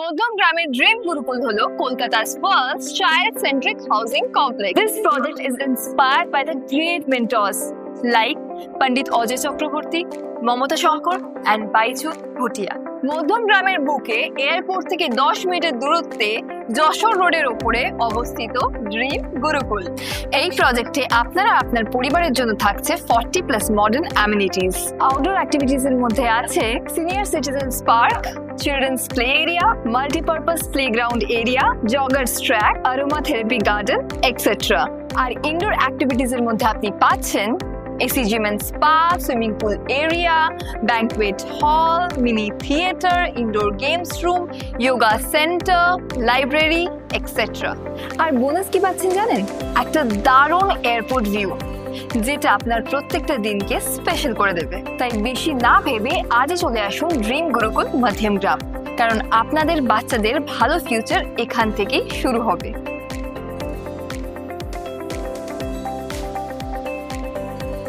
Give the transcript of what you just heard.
মধ্যম গ্রামের ড্রিম গুরুকুল হলো কলকাতার first child centric housing complex. This project is inspired by the great mentors like Pandit Ajay Chakraborty, Mamata Shankar, and Baichu Bhutia. মধ্যম গ্রামের বুকে airport থেকে 10 মিনিটের দূরত্বে যশোর রোডের উপরে অবস্থিত ড্রিম গুরুকুল। এই প্রজেক্টে আপনারা আপনার পরিবারের জন্য থাকছে 40+ মডার্ন অ্যামিনিটিস। আউটডোর অ্যাক্টিভিটিস এর মধ্যে আছে senior citizens park, children's play area, multipurpose playground area, joggers track, aroma therapy garden etcetera. আর ইনডোর অ্যাক্টিভিটিস এর মধ্যে আপনি পাচ্ছেন AC gym and spa, swimming pool area, banquet hall, mini theater, indoor games room, yoga center, library, etc. R bonus কি পাচ্ছেন জানেন? একটা দারুণ এয়ারপোর্ট ভিউ, যেটা আপনার প্রত্যেকটা দিনকে স্পেশাল করে দেবে। তাই বেশি না ভেবে আজই চলে আসুন ড্রিম গুরুকুল মধ্যম গ্রাম, কারণ আপনাদের বাচ্চাদের ভালো ফিউচার এখান থেকেই শুরু হবে।